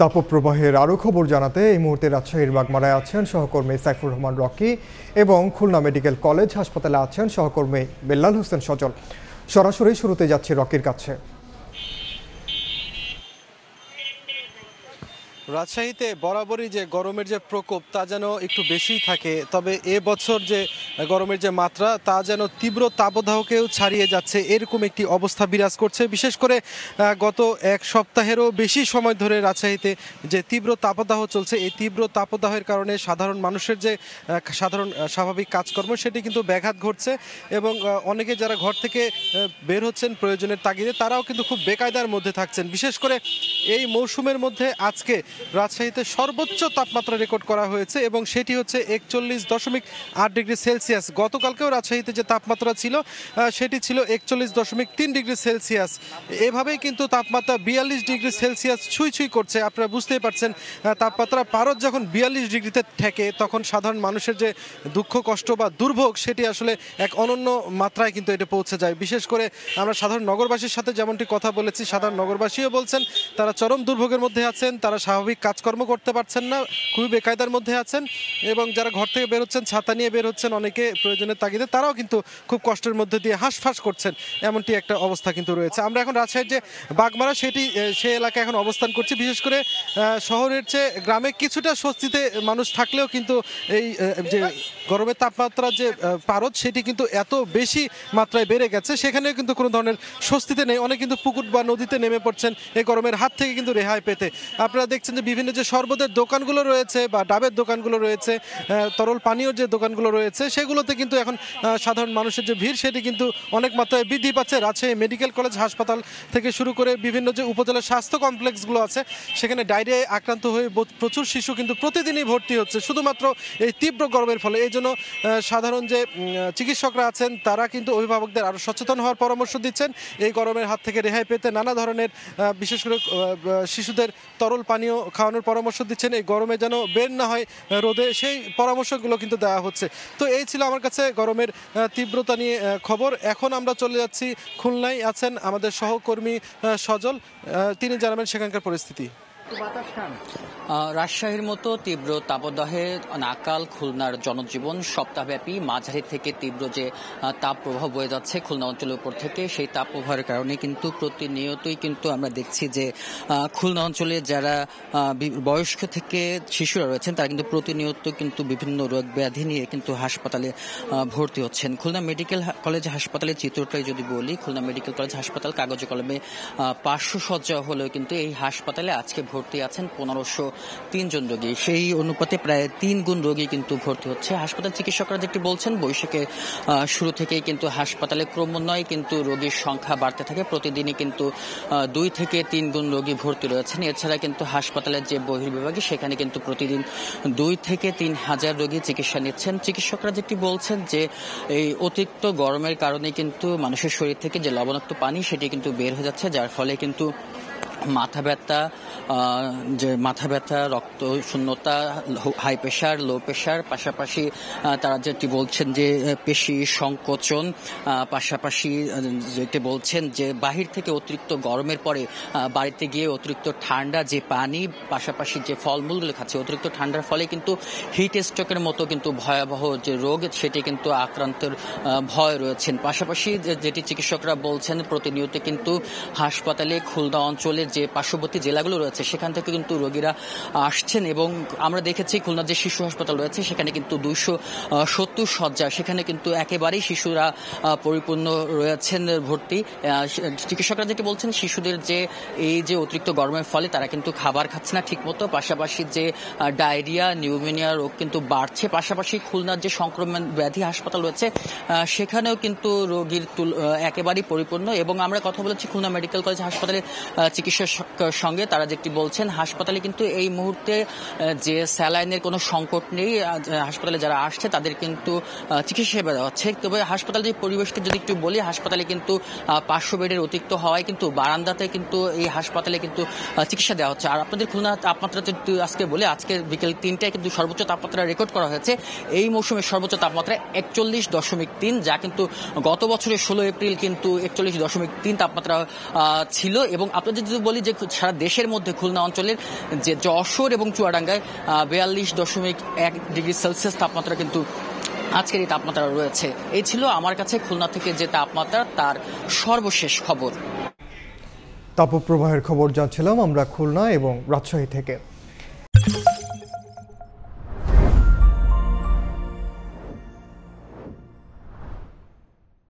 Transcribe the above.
তাপপ্রবাহের আরও খবর জানাতে এই মুহূর্তে রাজশাহীর বাগমারায় আছেন সহকর্মী সাইফুর রহমান রকি এবং খুলনা মেডিকেল কলেজ হাসপাতালে আছেন সহকর্মী বেল্লাল হোসেন সজল। সরাসরি শুরুতে যাচ্ছি রকির কাছে। রাজশাহীতে বরাবরই যে গরমের যে প্রকোপ তা যেন একটু বেশিই থাকে, তবে এবছর যে গরমের যে মাত্রা তা যেন তীব্র তাপদাহকেও ছাড়িয়ে যাচ্ছে, এরকম একটি অবস্থা বিরাজ করছে। বিশেষ করে গত এক সপ্তাহেরও বেশি সময় ধরে রাজশাহীতে যে তীব্র তাপদাহ চলছে, এই তীব্র তাপদাহের কারণে সাধারণ মানুষের যে সাধারণ স্বাভাবিক কাজকর্ম সেটি কিন্তু ব্যাঘাত ঘটছে এবং অনেকে যারা ঘর থেকে বের হচ্ছেন প্রয়োজনের তাগিদে তারাও কিন্তু খুব বেকায়দার মধ্যে থাকছেন। বিশেষ করে এই মৌসুমের মধ্যে আজকে রাজশাহীতে সর্বোচ্চ তাপমাত্রা রেকর্ড করা হয়েছে এবং সেটি হচ্ছে 41.8 ডিগ্রি সেলসিয়াস। গতকালকেও রাজশাহীতে যে তাপমাত্রা ছিল সেটি ছিল 41.3 ডিগ্রি সেলসিয়াস। এভাবেই কিন্তু তাপমাত্রা 42 ডিগ্রি সেলসিয়াস ছুঁই করছে। আপনারা বুঝতেই পারছেন, তাপমাত্রা পারদ যখন 42 ডিগ্রিতে ঠেকে তখন সাধারণ মানুষের যে দুঃখ কষ্ট বা দুর্ভোগ সেটি আসলে এক অনন্য মাত্রায় কিন্তু এটা পৌঁছে যায়। বিশেষ করে আমরা সাধারণ নগরবাসীর সাথে যেমনটি কথা বলেছি, সাধারণ নগরবাসীও বলছেন তারা চরম দুর্ভোগের মধ্যে আছেন, তারা স্বাভাবিক কাজকর্ম করতে পারছেন না, খুবই বেকায়দার মধ্যে আছেন এবং যারা ঘর থেকে বের হচ্ছেন ছাতা নিয়ে বের হচ্ছেন অনেকে প্রয়োজনের তাগিদে, তারাও কিন্তু খুব কষ্টের মধ্যে দিয়ে হাঁসফাঁস করছেন, এমনটি একটা অবস্থা কিন্তু রয়েছে। আমরা এখন রাজশাহীর যে বাগমারা সেই এলাকায় এখন অবস্থান করছি। বিশেষ করে শহরের চেয়ে গ্রামে কিছুটা স্বস্তিতে মানুষ থাকলেও কিন্তু এই যে গরমের তাপমাত্রা যে পারদ সেটি কিন্তু এত বেশি মাত্রায় বেড়ে গেছে, সেখানেও কিন্তু কোনো ধরনের স্বস্তিতে নেই। অনেক কিন্তু পুকুর বা নদীতে নেমে পড়ছেন এই গরমের হাত থেকে কিন্তু রেহাই পেতে। আপনারা দেখছেন যে বিভিন্ন যে শরবতের দোকানগুলো রয়েছে বা ডাবের দোকানগুলো রয়েছে, তরল পানীয় যে দোকানগুলো রয়েছে সেগুলোতে কিন্তু এখন সাধারণ মানুষের যে ভিড় সেটি কিন্তু অনেক মাত্রায় বৃদ্ধি পাচ্ছে। রাজশাহী মেডিকেল কলেজ হাসপাতাল থেকে শুরু করে বিভিন্ন যে উপজেলা স্বাস্থ্য কমপ্লেক্সগুলো আছে সেখানে ডায়রিয়ায় আক্রান্ত হয়ে প্রচুর শিশু কিন্তু প্রতিদিনই ভর্তি হচ্ছে শুধুমাত্র এই তীব্র গরমের ফলে। এই জন্য সাধারণ যে চিকিৎসকরা আছেন তারা কিন্তু অভিভাবকদের আরও সচেতন হওয়ার পরামর্শ দিচ্ছেন, এই গরমের হাত থেকে রেহাই পেতে নানা ধরনের বিশেষ করে শিশুদের তরল পানীয় খাওয়ানোর পরামর্শ দিচ্ছেন, এই গরমে যেন বের না হয় রোদে, সেই পরামর্শগুলো কিন্তু দেওয়া হচ্ছে। তো এই ছিল আমার কাছে গরমের তীব্রতা নিয়ে খবর। এখন আমরা চলে যাচ্ছি খুলনায় আছেন আমাদের সহকর্মী সজল, তিনি জানাবেন সেখানকার পরিস্থিতি। রাজশাহীর মতো তীব্র তাপদাহে নাকাল খুলনার জনজীবন। সপ্তাহব্যাপী মাঝারি থেকে তীব্র যে তাপ প্রবাহ বয়ে যাচ্ছে খুলনা অঞ্চলের উপর থেকে, সেই তাপ প্রবাহের কারণে কিন্তু প্রতিনিয়তই কিন্তু আমরা দেখছি যে খুলনা অঞ্চলে যারা বয়স্ক থেকে শিশুরা রয়েছেন তারা কিন্তু প্রতিনিয়ত কিন্তু বিভিন্ন রোগ ব্যাধি নিয়ে কিন্তু হাসপাতালে ভর্তি হচ্ছেন। খুলনা মেডিকেল কলেজ হাসপাতালের চিত্রটাই যদি বলি, খুলনা মেডিকেল কলেজ হাসপাতাল কাগজে কলমে 500 শয্যা হলেও কিন্তু এই হাসপাতালে আজকে ভর্তি আছেন 1503 জন রোগী। সেই অনুপাতে প্রায় 3 গুণ রোগী কিন্তু ভর্তি হচ্ছে। হাসপাতাল চিকিৎসকরা যেটি বলছেন, বৈশাখের শুরু থেকেই কিন্তু হাসপাতালে ক্রমান্বয়ে কিন্তু রোগীর সংখ্যা বাড়তে থাকে। প্রতিদিনই কিন্তু 2 থেকে 3 গুণ রোগী ভর্তি রয়েছেন। এছাড়া কিন্তু হাসপাতালের যে বহির্বিভাগে সেখানে কিন্তু প্রতিদিন 2 থেকে 3 হাজার রোগী চিকিৎসা নিচ্ছেন। চিকিৎসকরা যেটি বলছেন যে এই অতিরিক্ত গরমের কারণে কিন্তু মানুষের শরীর থেকে যে লবণাক্ত পানি সেটি কিন্তু বের হয়ে যাচ্ছে, যার ফলে কিন্তু মাথা ব্যথা, রক্ত শূন্যতা, হাই প্রেশার, লো প্রেশার, পাশাপাশি তারা যেটি বলছেন যে পেশি সংকোচন, পাশাপাশি যেটি বলছেন যে বাহির থেকে অতিরিক্ত গরমের পরে বাড়িতে গিয়ে অতিরিক্ত ঠান্ডা যে পানি, পাশাপাশি যে ফলমূলগুলো খাচ্ছে, অতিরিক্ত ঠান্ডার ফলে কিন্তু হিট স্ট্রোকের মতো কিন্তু ভয়াবহ যে রোগ সেটি কিন্তু আক্রান্তের ভয় রয়েছেন। পাশাপাশি যেটি চিকিৎসকরা বলছেন, প্রতিনিয়ত কিন্তু হাসপাতালে খুলনা অঞ্চলে যে পার্শ্ববর্তী জেলাগুলো রয়েছে সেখান থেকে কিন্তু রোগীরা আসছেন এবং আমরা দেখেছি খুলনার যে শিশু হাসপাতাল রয়েছে সেখানে কিন্তু 270 শয্যা, সেখানে কিন্তু একেবারেই শিশুরা পরিপূর্ণ রয়েছেন ভর্তি। চিকিৎসকরা যেটি বলছেন, শিশুদের যে এই যে অতিরিক্ত গরমের ফলে তারা কিন্তু খাবার খাচ্ছে না ঠিকমতো, পাশাপাশি যে ডায়রিয়া, নিউমোনিয়া রোগ কিন্তু বাড়ছে। পাশাপাশি খুলনার যে সংক্রমণ ব্যাধি হাসপাতাল রয়েছে সেখানেও কিন্তু রোগীর একেবারেই পরিপূর্ণ। এবং আমরা কথা বলেছি খুলনা মেডিকেল কলেজ হাসপাতালের চিকিৎসক সঙ্গে, তারা যেটি বলছেন হাসপাতালে কিন্তু এই মুহূর্তে যে স্যালাইনের কোনো সংকট নেই, হাসপাতালে যারা আসছে তাদের কিন্তু চিকিৎসা সেবা দেওয়া হচ্ছে। তবে হাসপাতালের যে পরিবেশটা যদি একটু বলি, হাসপাতালে কিন্তু 500 বেডের অতিরিক্ত হওয়ায় কিন্তু বারান্দাতে কিন্তু এই হাসপাতালে কিন্তু চিকিৎসা দেওয়া হচ্ছে। আর আপনাদের খুলনা তাপমাত্রা যদি আজকে বলি, আজকে বিকেল 3টায় কিন্তু সর্বোচ্চ তাপমাত্রা রেকর্ড করা হয়েছে। এই মৌসুমের সর্বোচ্চ তাপমাত্রা 41.3, যা কিন্তু গত বছরের 16 এপ্রিল কিন্তু 41.3 তাপমাত্রা ছিল। এবং আপনাদের যদি বলি যে সারা দেশের মধ্যে খুলনা অঞ্চলের যে যশোর এবং চুয়াডাঙ্গায় 42.1 ডিগ্রি সেলসিয়াস তাপমাত্রা কিন্তু আজকের এই তাপমাত্রা রয়েছে। এই ছিল আমার কাছে খুলনা থেকে যে তাপমাত্রা তার সর্বশেষ খবর। তাপপ্রবাহের খবর জানছিলাম আমরা খুলনা এবং রাজশাহী থেকে।